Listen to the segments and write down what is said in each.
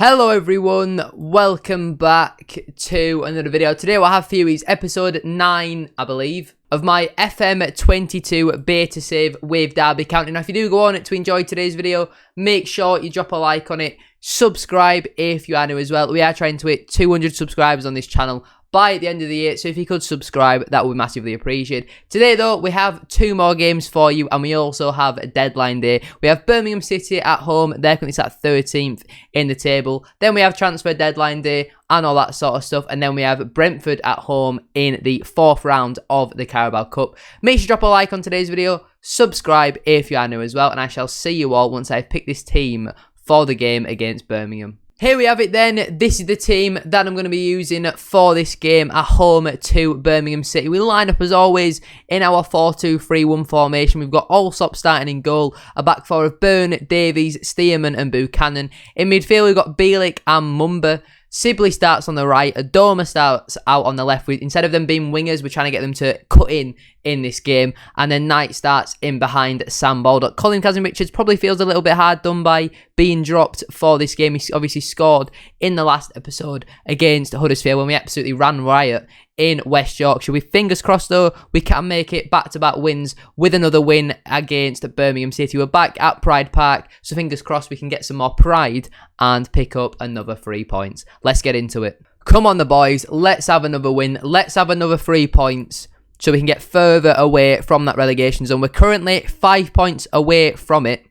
Hello everyone, welcome back to another video. Today what I have for you is episode 9, I believe, of my FM22 beta save with Derby County. Now if you do go on to enjoy today's video, make sure you drop a like on it, subscribe if you are new as well. We are trying to hit 200 subscribers on this channel by the end of the year, so if you could subscribe, that would be massively appreciated. Today though, we have 2 more games for you, and we also have a deadline day. We have Birmingham City at home, they're currently sat 13th in the table. Then we have transfer deadline day and all that sort of stuff, and then we have Brentford at home in the 4th round of the Carabao Cup. Make sure you drop a like on today's video, subscribe if you are new as well, and I shall see you all once I've picked this team for the game against Birmingham. Here we have it then. This is the team that I'm going to be using for this game at home to Birmingham City. We line up as always in our 4-2-3-1 formation. We've got Allsop starting in goal, a back four of Byrne, Davies, Stearman and Buchanan. In midfield we've got Bielik and Mumba. Sibley starts on the right, Adoma starts out on the left. Instead of them being wingers, we're trying to get them to cut in this game. And then Knight starts in behind Sam Baldock. Colin Kazim-Richards probably feels a little bit hard done by being dropped for this game. He obviously scored in the last episode against Huddersfield when we absolutely ran riot in West Yorkshire. With fingers crossed though, we can make it back-to-back wins with another win against Birmingham City. We're back at Pride Park, so fingers crossed we can get some more pride and pick up another 3 points. Let's get into it. Come on the boys, let's have another win. Let's have another 3 points so we can get further away from that relegation zone. We're currently 5 points away from it.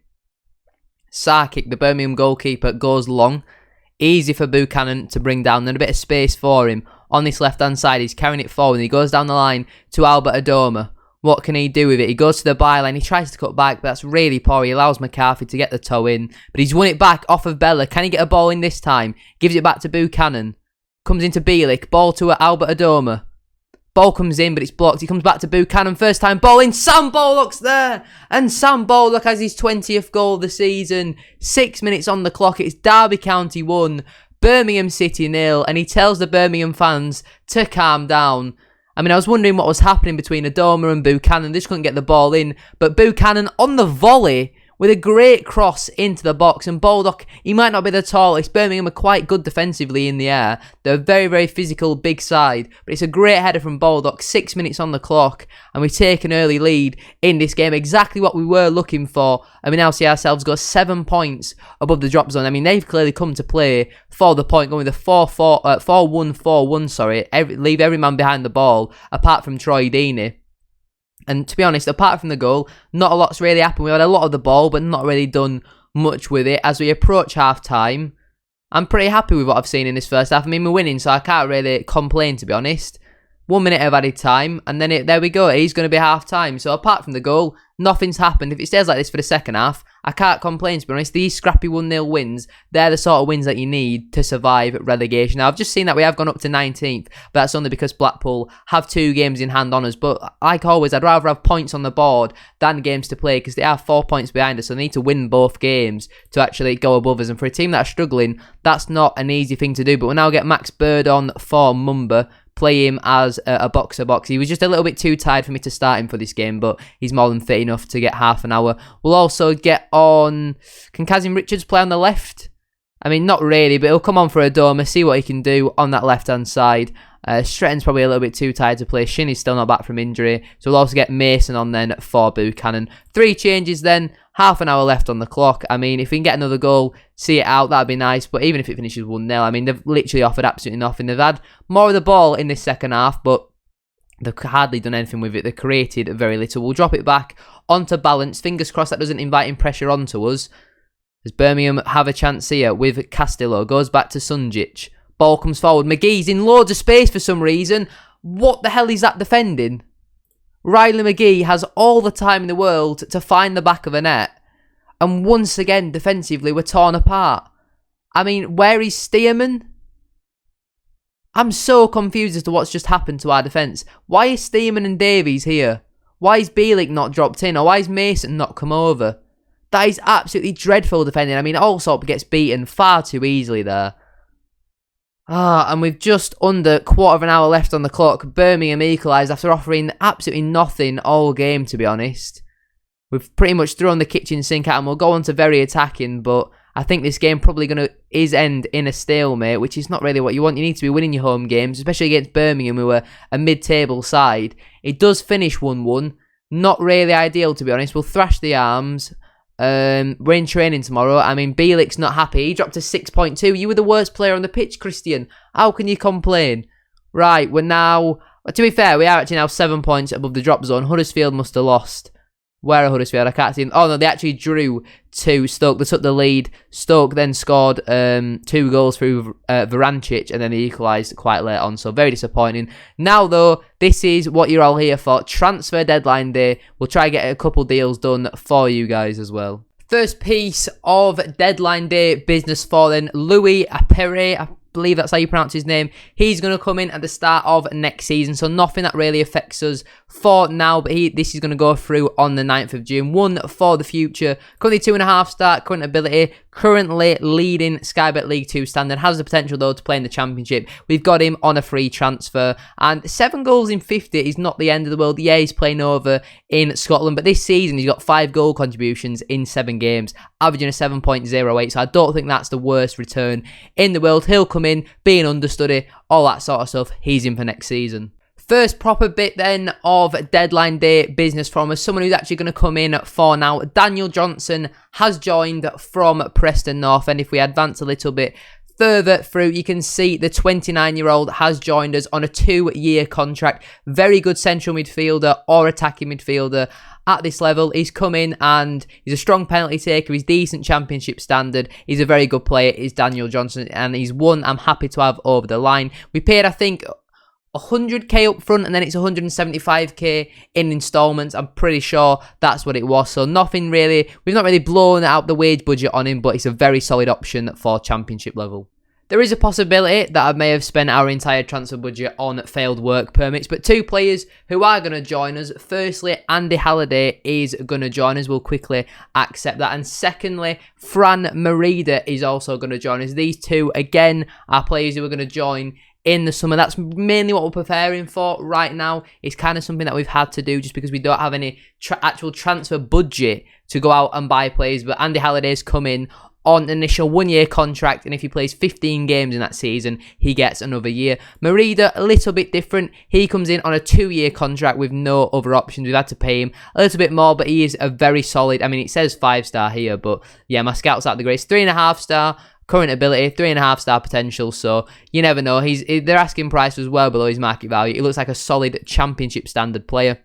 Sarkic, the Birmingham goalkeeper, goes long. Easy for Buchanan to bring down, and a bit of space for him on this left-hand side. He's carrying it forward, and he goes down the line to Albert Adoma. What can he do with it? He goes to the byline, he tries to cut back, but that's really poor. He allows McCarthy to get the toe in, but he's won it back off of Bella. Can he get a ball in this time? Gives it back to Buchanan. Comes into Bielik, ball to Albert Adoma. Ball comes in, but it's blocked. He comes back to Buchanan. First time ball in. Sam Baldock's there. And Sam Baldock has his 20th goal of the season. 6 minutes on the clock. It's Derby County 1, Birmingham City 0. And he tells the Birmingham fans to calm down. I mean, I was wondering what was happening between Adoma and Buchanan. They just couldn't get the ball in. But Buchanan on the volley with a great cross into the box. And Baldock, he might not be the tallest. Birmingham are quite good defensively in the air. They're a very, very physical, big side. But it's a great header from Baldock. 6 minutes on the clock. And we take an early lead in this game. Exactly what we were looking for. And we now see ourselves go 7 points above the drop zone. I mean, they've clearly come to play for the point. Going with a 4-1-4-1, sorry. Leave every man behind the ball, apart from Troy Deeney. And to be honest, apart from the goal, not a lot's really happened. We had a lot of the ball, but not really done much with it. As we approach half-time, I'm pretty happy with what I've seen in this first half. I mean, we're winning, so I can't really complain, to be honest. 1 minute of added time, and then there we go. It's going to be half-time. So apart from the goal, nothing's happened. If it stays like this for the second half, I can't complain, to be honest. These scrappy 1-0 wins, they're the sort of wins that you need to survive relegation. Now, I've just seen that we have gone up to 19th, but that's only because Blackpool have 2 games in hand on us. But like always, I'd rather have points on the board than games to play, because they are 4 points behind us, so they need to win both games to actually go above us. And for a team that's struggling, that's not an easy thing to do. But we'll now get Max Bird on for Mumba. Play him as a box-to-box. He was just a little bit too tired for me to start him for this game, but he's more than fit enough to get half an hour. We'll also get on... Can Kazim-Richards play on the left? I mean, not really, but he'll come on for Adoma, see what he can do on that left-hand side. Stretton's probably a little bit too tired to play. Shinny's still not back from injury. So we'll also get Mason on then for Buchanan. 3 changes then. Half an hour left on the clock. I mean, if we can get another goal, see it out, that'd be nice. But even if it finishes 1-0, I mean, they've literally offered absolutely nothing. They've had more of the ball in this second half, but they've hardly done anything with it. They've created very little. We'll drop it back onto balance. Fingers crossed that doesn't invite in pressure onto us, as Birmingham have a chance here with Castillo. Goes back to Sunjic. Ball comes forward. McGee's in loads of space for some reason. What the hell is that defending? Riley McGee has all the time in the world to find the back of a net. And once again, defensively, we're torn apart. I mean, where is Stearman? I'm so confused as to what's just happened to our defence. Why is Stearman and Davies here? Why is Bielik not dropped in? Or why is Mason not come over? That is absolutely dreadful defending. I mean, Allsop gets beaten far too easily there. And with just under quarter of an hour left on the clock, Birmingham equalised after offering absolutely nothing all game, to be honest. We've pretty much thrown the kitchen sink at them. We'll go on to very attacking, but I I think this game probably is end in a stalemate, which is not really what you want. You need to be winning your home games, especially against Birmingham, who are a mid-table side. It does finish 1-1. Not really ideal, to be honest. We'll thrash the arms. We're in training tomorrow. I mean, Bielik's not happy. He dropped to 6.2. You were the worst player on the pitch, Christian. How can you complain? Right, we're now... To be fair, we are actually now 7 points above the drop zone. Huddersfield must have lost. Where are Huddersfield? I can't see them. Oh, no, they actually drew to Stoke. They took the lead. Stoke then scored 2 goals through Varancic, and then they equalised quite late on. So, very disappointing. Now, though, this is what you're all here for. Transfer deadline day. We'll try to get a couple deals done for you guys as well. First piece of deadline day business for then Louis Apere. I believe that's how you pronounce his name. He's going to come in at the start of next season, so nothing that really affects us for now, but this is going to go through on the 9th of June. One for the future. Currently 2.5 star, current ability, currently leading Sky Bet League 2 standard, has the potential though to play in the Championship. We've got him on a free transfer, and 7 goals in 50 is not the end of the world. Yeah, he's playing over in Scotland, but this season he's got 5 goal contributions in 7 games, averaging a 7.08, so I don't think that's the worst return in the world. He'll come in, be an understudy, all that sort of stuff. He's in for next season. First proper bit then of deadline day business from us. Someone who's actually going to come in for now. Daniel Johnson has joined from Preston North, and if we advance a little bit further through, you can see the 29-year-old has joined us on a 2-year contract. Very good central midfielder or attacking midfielder at this level. He's come in and he's a strong penalty taker. He's decent Championship standard. He's a very good player, is Daniel Johnson, and he's one I'm happy to have over the line. We paid, I think, 100k up front, and then it's 175k in installments. I'm pretty sure that's what it was. So nothing really, we've not really blown out the wage budget on him, but it's a very solid option for Championship level. There is a possibility that I may have spent our entire transfer budget on failed work permits, but 2 players who are going to join us. Firstly, Andy Halliday is going to join us. We'll quickly accept that. And secondly, Fran Merida is also going to join us. These 2, again, are players who are going to join in the summer. That's mainly what we're preparing for right now. It's kind of something that we've had to do just because we don't have any actual transfer budget to go out and buy players. But Andy Halliday's come in on an initial 1-year contract, and if he plays 15 games in that season, he gets another year. Merida, a little bit different. He comes in on a 2-year contract with no other options. We've had to pay him a little bit more, but he is a very solid, I mean, it says 5-star here, but yeah, my scouts out the grades. 3.5-star. Current ability, 3.5-star potential, so you never know. Their asking price was well below his market value. He looks like a solid Championship standard player.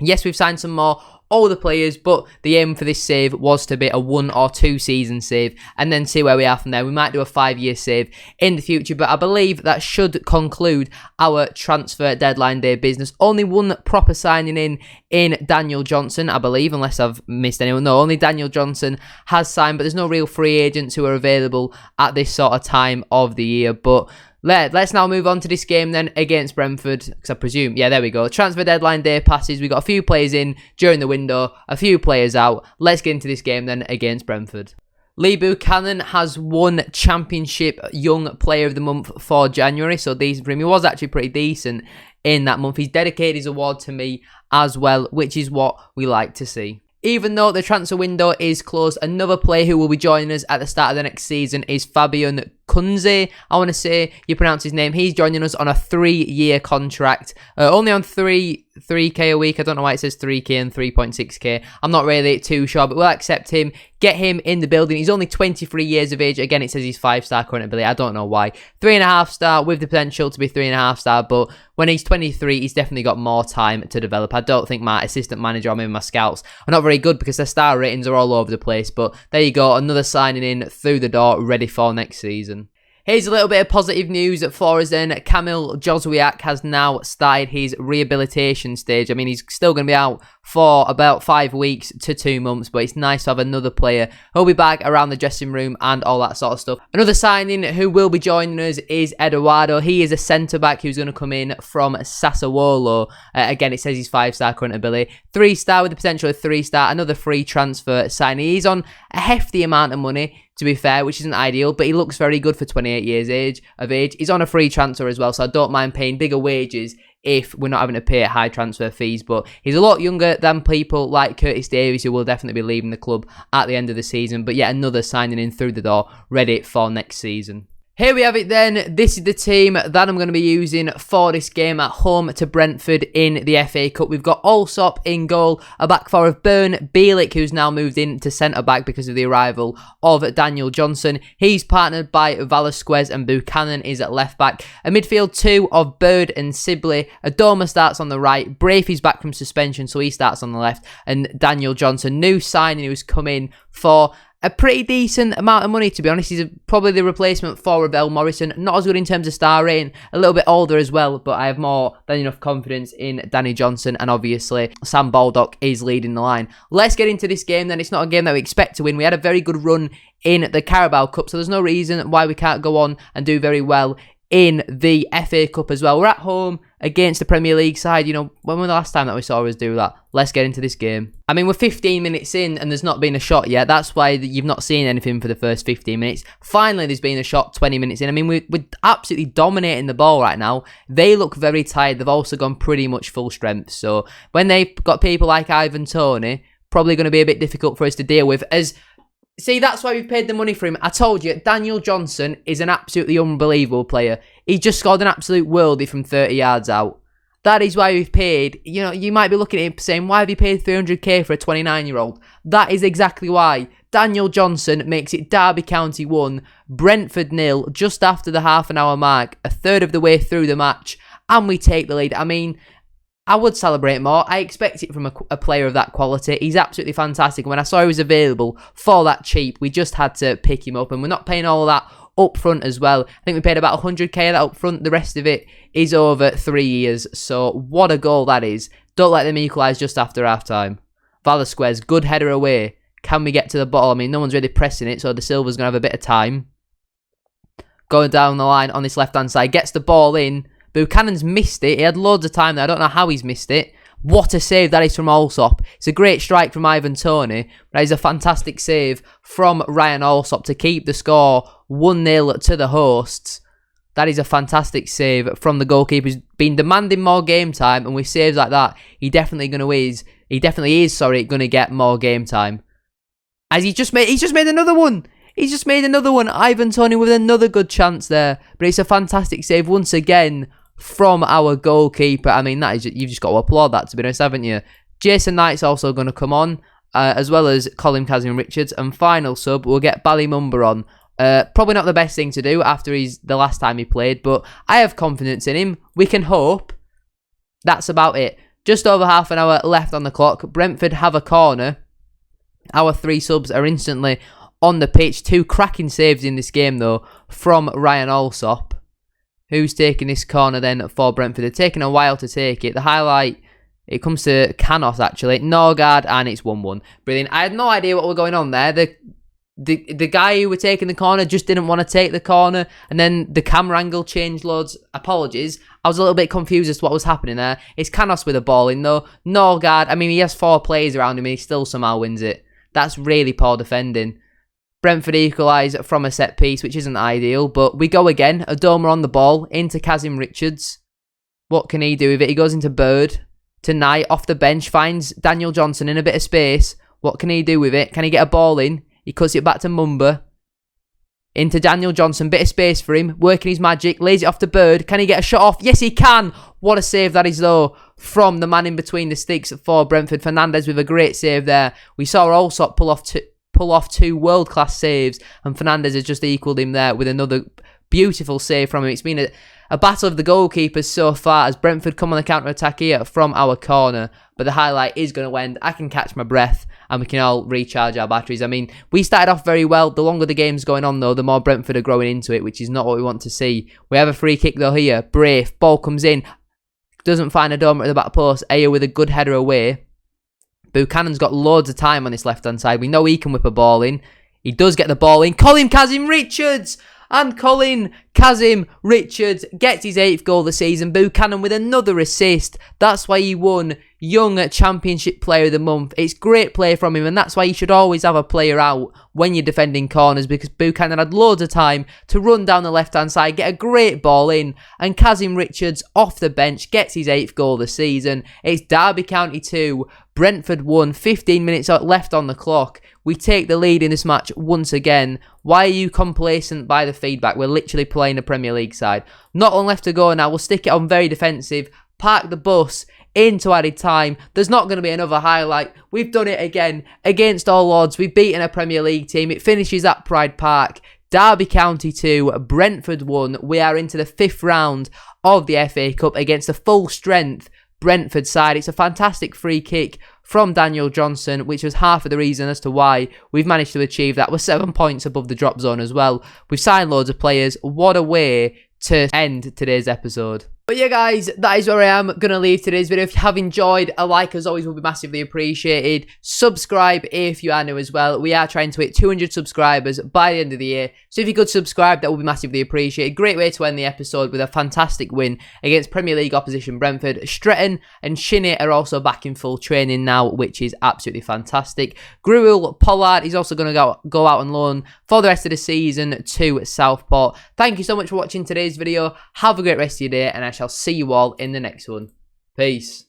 Yes, we've signed some more older players, but the aim for this save was to be a 1 or 2 season save and then see where we are from there. We might do a 5-year save in the future, but I believe that should conclude our transfer deadline day business. Only one proper signing in Daniel Johnson, I believe, unless I've missed anyone. No, only Daniel Johnson has signed, but there's no real free agents who are available at this sort of time of the year. But let's now move on to this game then against Brentford, because I presume, yeah, there we go. Transfer deadline day passes. We got a few players in during the window, a few players out. Let's get into this game then against Brentford. Lee Buchanan has won Championship Young Player of the Month for January, so decent for him. He was actually pretty decent in that month. He's dedicated his award to me as well, which is what we like to see. Even though the transfer window is closed, another player who will be joining us at the start of the next season is Fabian Kunze. I want to say you pronounce his name. He's joining us on a 3-year contract, only on 3k a week. I don't know why it says 3k and 3.6k. I'm not really too sure, but we'll accept him. Get him in the building. He's only 23 years of age. Again, it says he's 5-star current ability. I don't know why. 3.5-star with the potential to be 3.5-star, but when he's 23, he's definitely got more time to develop. I don't think my assistant manager or maybe my scouts are not very good because their star ratings are all over the place, but there you go. Another signing in through the door, ready for next season. Here's a little bit of positive news for us then. Kamil Jozwiak has now started his rehabilitation stage. I mean, he's still going to be out for about 5 weeks to 2 months, but it's nice to have another player who'll be back around the dressing room and all that sort of stuff. Another signing who will be joining us is Eduardo. He is a centre-back who's going to come in from Sassuolo. Again, it says he's 5-star current ability. 3-star with the potential of 3-star. Another free transfer signing. He's on a hefty amount of money, to be fair, which isn't ideal, but he looks very good for 28 years of age. He's on a free transfer as well, so I don't mind paying bigger wages if we're not having to pay high transfer fees. But he's a lot younger than people like Curtis Davies, who will definitely be leaving the club at the end of the season. But yet another signing in through the door, ready for next season. Here we have it then. This is the team that I'm going to be using for this game at home to Brentford in the FA Cup. We've got Allsop in goal, a back four of Byrne, Bielik, who's now moved in to centre-back because of the arrival of Daniel Johnson. He's partnered by Velasquez, and Buchanan is at left-back. A midfield two of Bird and Sibley. Adoma starts on the right. Braithey's back from suspension, so he starts on the left. And Daniel Johnson, new signing who's come in for a pretty decent amount of money, to be honest. He's probably the replacement for Ravel Morrison. Not as good in terms of star rating. A little bit older as well, but I have more than enough confidence in Danny Johnson. And obviously, Sam Baldock is leading the line. Let's get into this game then. It's not a game that we expect to win. We had a very good run in the Carabao Cup, so there's no reason why we can't go on and do very well in the FA Cup as well. We're at home against the Premier League side. You know, when was the last time that we saw us do that? Let's get into this game. I mean, we're 15 minutes in and there's not been a shot yet. That's why you've not seen anything for the first 15 minutes. Finally, there's been a shot 20 minutes in. I mean, we're absolutely dominating the ball right now. They look very tired. They've also gone pretty much full strength. So when they've got people like Ivan Toney, probably going to be a bit difficult for us to deal with. See, that's why we've paid the money for him. I told you, Daniel Johnson is an absolutely unbelievable player. He just scored an absolute worldie from 30 yards out. That is why we've paid. You know, you might be looking at it saying, why have you paid 300k for a 29-year-old? That is exactly why. Daniel Johnson makes it Derby County 1, Brentford 0, just after the half-an-hour mark, a third of the way through the match, and we take the lead. I mean, I would celebrate more. I expect it from a player of that quality. He's absolutely fantastic. When I saw he was available for that cheap, we just had to pick him up. And we're not paying all of that up front as well. I think we paid about 100k of that up front. The rest of it is over 3 years. So what a goal that is. Don't let them equalise just after half-time. Velasquez, good header away. Can we get to the bottle? I mean, no one's really pressing it, so De Silva's going to have a bit of time. Going down the line on this left-hand side. Gets the ball in. Buchanan's missed it. He had loads of time there. I don't know how he's missed it. What a save that is from Allsop. It's a great strike from Ivan Toney. That is a fantastic save from Ryan Allsop to keep the score 1-0 to the hosts. That is a fantastic save from the goalkeeper. He's been demanding more game time, and with saves like that, he definitely is going to get more game time. As he's just made another one. He's just made another one. Ivan Toney with another good chance there. But it's a fantastic save once again from our goalkeeper. I mean, you've just got to applaud that, to be honest, haven't you? Jason Knight's also going to come on, as well as Colin Kazim-Richards. And final sub, we'll get Ballymumba on. Probably not the best thing to do after the last time he played, but I have confidence in him. We can hope. That's about it. Just over half an hour left on the clock. Brentford have a corner. Our three subs are instantly on the pitch. Two cracking saves in this game, though, from Ryan Allsop, who's taking this corner then for Brentford. They're taking a while to take it. The highlight, it comes to Canos, actually. Norgard, and it's 1-1. Brilliant. I had no idea what was going on there. The guy who were taking the corner just didn't want to take the corner, and then the camera angle changed loads. Apologies. I was a little bit confused as to what was happening there. It's Canos with the ball in, though. Norgard, I mean, he has 4 players around him, and he still somehow wins it. That's really poor defending. Brentford equalise from a set piece, which isn't ideal, but we go again. Adoma on the ball, into Kazim-Richards. What can he do with it? He goes into Bird, to Knight, off the bench, finds Daniel Johnson in a bit of space. What can he do with it? Can he get a ball in? He cuts it back to Mumba. Into Daniel Johnson, bit of space for him, working his magic, lays it off to Bird. Can he get a shot off? Yes, he can! What a save that is, though, from the man in between the sticks for Brentford. Fernandez with a great save there. We saw Allsop pull off 2 world-class saves, and Fernandez has just equalled him there with another beautiful save from him. It's been a battle of the goalkeepers so far as Brentford come on the counter-attack here from our corner, but the highlight is going to end. I can catch my breath, and we can all recharge our batteries. I mean, we started off very well. The longer the game's going on, though, the more Brentford are growing into it, which is not what we want to see. We have a free kick, though, here. Brave, ball comes in, doesn't find Adoma at the back post. Ayer with a good header away. Buchanan's got loads of time on this left-hand side. We know he can whip a ball in. He does get the ball in. Colin Kazim-Richards! And Colin Kazim-Richards gets his 8th goal of the season. Buchanan with another assist. That's why he won Young Championship Player of the Month. It's great play from him, and that's why you should always have a player out when you're defending corners, because Buchanan had loads of time to run down the left-hand side, get a great ball in, and Kazim Richards off the bench gets his 8th goal of the season. It's Derby County 2, Brentford 1, 15 minutes left on the clock. We take the lead in this match once again. Why are you complacent by the feedback? We're literally playing a Premier League side. Not long left to go now. We'll stick it on very defensive, park the bus into added time. There's not going to be another highlight. We've done it again against all odds. We've beaten a Premier League team. It finishes at Pride Park. Derby County 2, Brentford 1. We are into the 5th round of the FA Cup against a full strength Brentford side. It's a fantastic free kick from Daniel Johnson, which was half of the reason as to why we've managed to achieve that. We're 7 points above the drop zone as well. We've signed loads of players. What a way to end today's episode. But yeah, guys, that is where I am going to leave today's video. If you have enjoyed, a like as always will be massively appreciated. Subscribe if you are new as well. We are trying to hit 200 subscribers by the end of the year. So if you could subscribe, that would be massively appreciated. Great way to end the episode with a fantastic win against Premier League opposition Brentford. Stretton and Shinney are also back in full training now, which is absolutely fantastic. Gruel Pollard is also going to go out on loan for the rest of the season to Southport. Thank you so much for watching today's video. Have a great rest of your day, and I shall see you all in the next one. Peace.